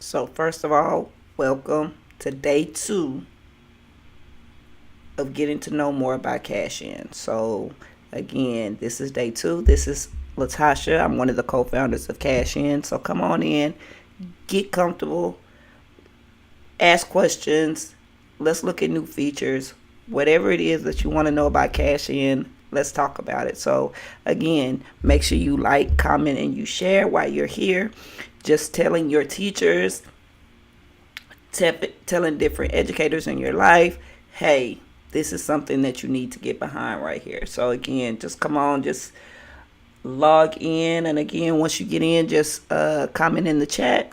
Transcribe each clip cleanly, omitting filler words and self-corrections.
So, first of all, welcome to day 2 of getting to know more about Cash-In. So, again, this is day 2. This is Latasha. I'm one of the co founders of Cash-In. So, come on in, get comfortable, ask questions. Let's look at new features. Whatever it is that you want to know about Cash-In, let's talk about it. So, again, make sure you like, comment, and you share while you're here. Just telling your teachers, telling different educators in your life, hey, this is something that you need to get behind right here. So again, just come on, just log in, and again, once you get in, just comment in the chat,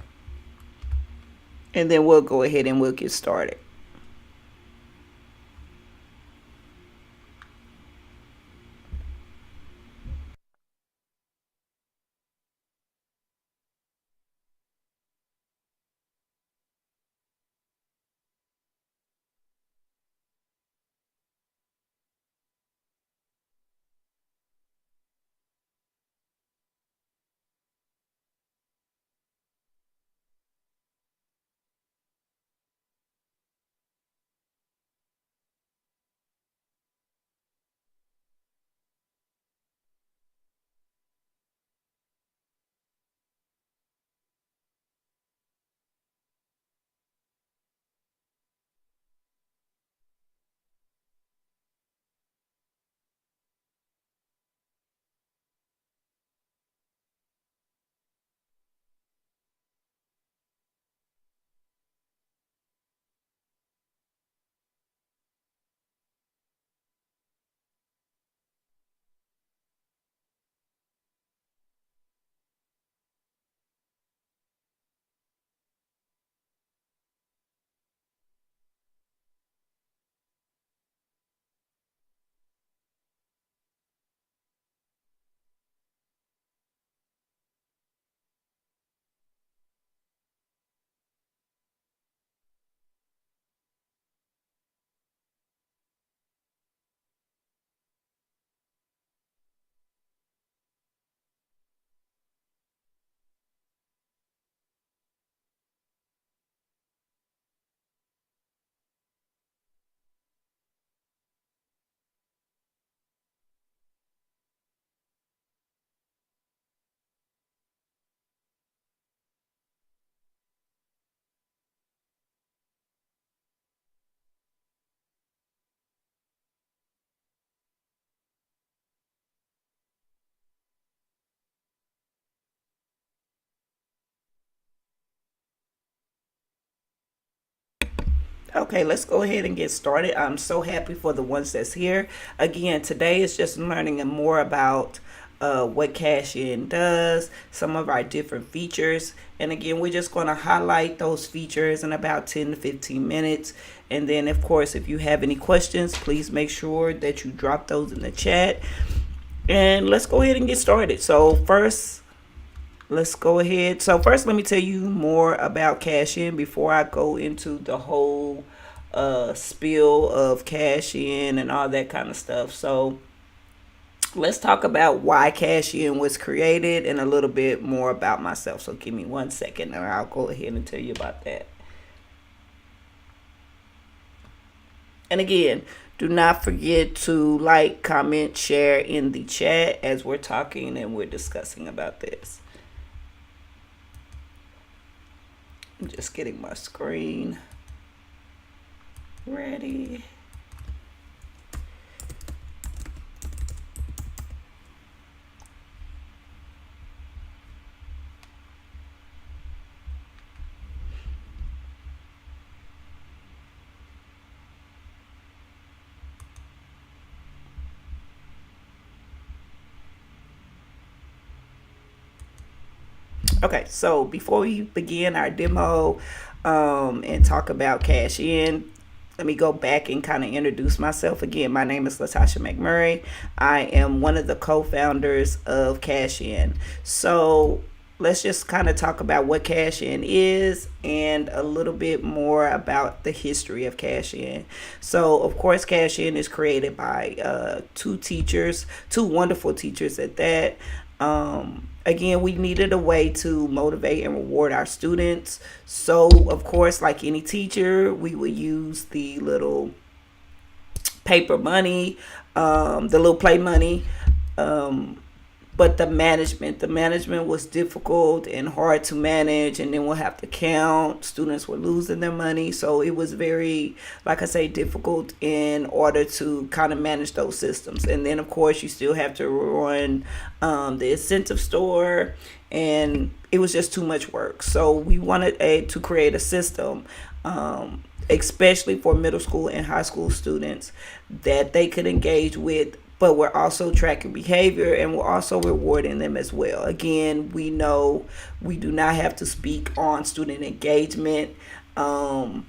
and then we'll go ahead and we'll get started. Okay, let's go ahead and get started. I'm so happy for the ones that's here. Again, today is just learning more about what Cash-In does, some of our different features. And again, we're just going to highlight those features in about 10 to 15 minutes. And then, of course, if you have any questions, please make sure that you drop those in the chat. And let's go ahead and get started. So first, let's go ahead. So first, let me tell you more about Cash-In before I go into the whole spiel of Cash-In and all that kind of stuff. So let's talk about why Cash-In was created and a little bit more about myself. So give me 1 second and I'll go ahead and tell you about that. And again, do not forget to like, comment, share in the chat as we're talking and we're discussing about this. I'm just getting my screen ready. Okay, so before we begin our demo and talk about Cash-In, let me go back and kind of introduce myself again. My name is Latasha McMurray. I am one of the co-founders of Cash-In. So let's just kind of talk about what Cash-In is and a little bit more about the history of Cash-In. So, of course, Cash-In is created by two teachers, two wonderful teachers at that. Again, we needed a way to motivate and reward our students. So, of course, like any teacher, we would use the little paper money, the little play money. Um, but the management was difficult and hard to manage, and then we'll have to count. Students were losing their money, so it was very, like I say, difficult in order to kind of manage those systems. And then, of course, you still have to run the incentive store, and it was just too much work. So we wanted to create a system, especially for middle school and high school students, that they could engage with, but we're also tracking behavior and we're also rewarding them as well. Again, we know we do not have to speak on student engagement. And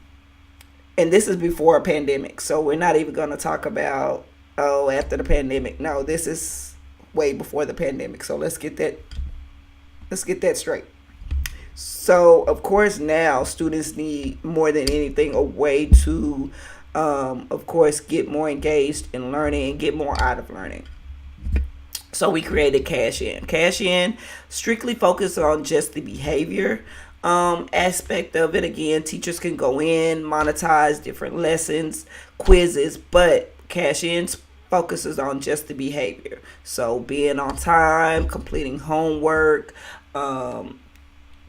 this is before a pandemic. So we're not even going to talk about, oh, after the pandemic. No, this is way before the pandemic. So let's get that straight. So, of course, now students need more than anything a way to, of course, get more engaged in learning and get more out of learning. So we created Cash-In. Cash-In strictly focused on just the behavior aspect of it. Again, teachers can go in, monetize different lessons, quizzes, but Cash-In focuses on just the behavior. So being on time, completing homework, um,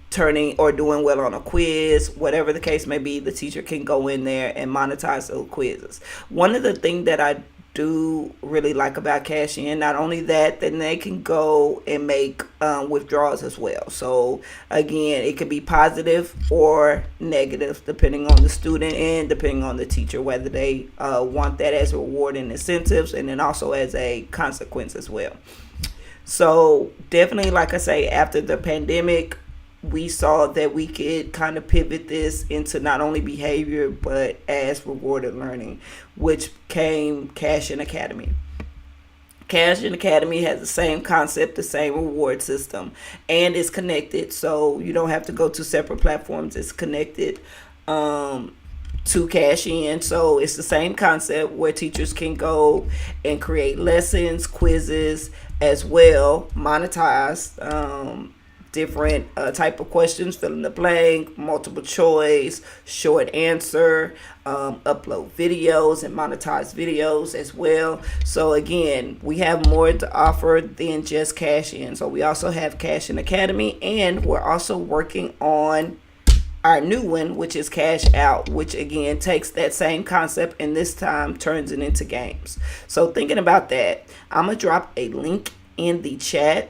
turning or doing well on a quiz, whatever the case may be, the teacher can go in there and monetize those quizzes. One of the things that I do really like about Cash-In, not only that, then they can go and make withdrawals as well. So again, it could be positive or negative depending on the student and depending on the teacher, whether they want that as a reward and incentives, and then also as a consequence as well. So definitely, like I say, after the pandemic, we saw that we could kind of pivot this into not only behavior but as rewarded learning, which came Kash-In Academy. Kash-In Academy has the same concept, the same reward system, and it's connected, so you don't have to go to separate platforms. It's connected to Cash-In, so it's the same concept where teachers can go and create lessons, quizzes as well, monetize different type of questions, fill in the blank, multiple choice, short answer, upload videos and monetize videos as well. So again, we have more to offer than just Cash-In. So we also have Cash-In Academy, and we're also working on our new one, which is Cash Out, which again takes that same concept and this time turns it into games. So thinking about that, I'm gonna drop a link in the chat.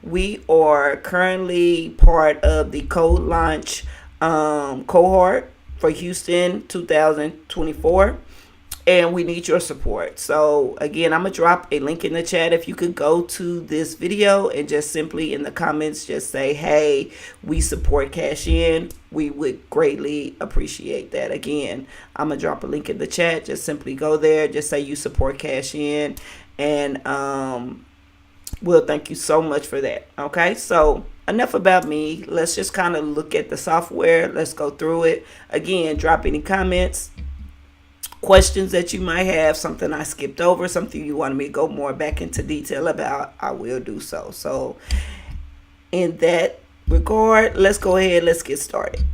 We are currently part of the code launch cohort for Houston 2024, and we need your support. So again, I'm gonna drop a link in the chat. If you could go to this video and just simply in the comments just say, hey, we support Cash-In, we would greatly appreciate that. Again, I'm gonna drop a link in the chat. Just simply go there, just say you support Cash-In, and we'll thank you so much for that. Okay, so enough about me. Let's just kind of look at the software. Let's go through it. Again, drop any comments, questions that you might have, something I skipped over, something you wanted me to go more back into detail about, I will do so. So in that regard, let's go ahead, let's get started.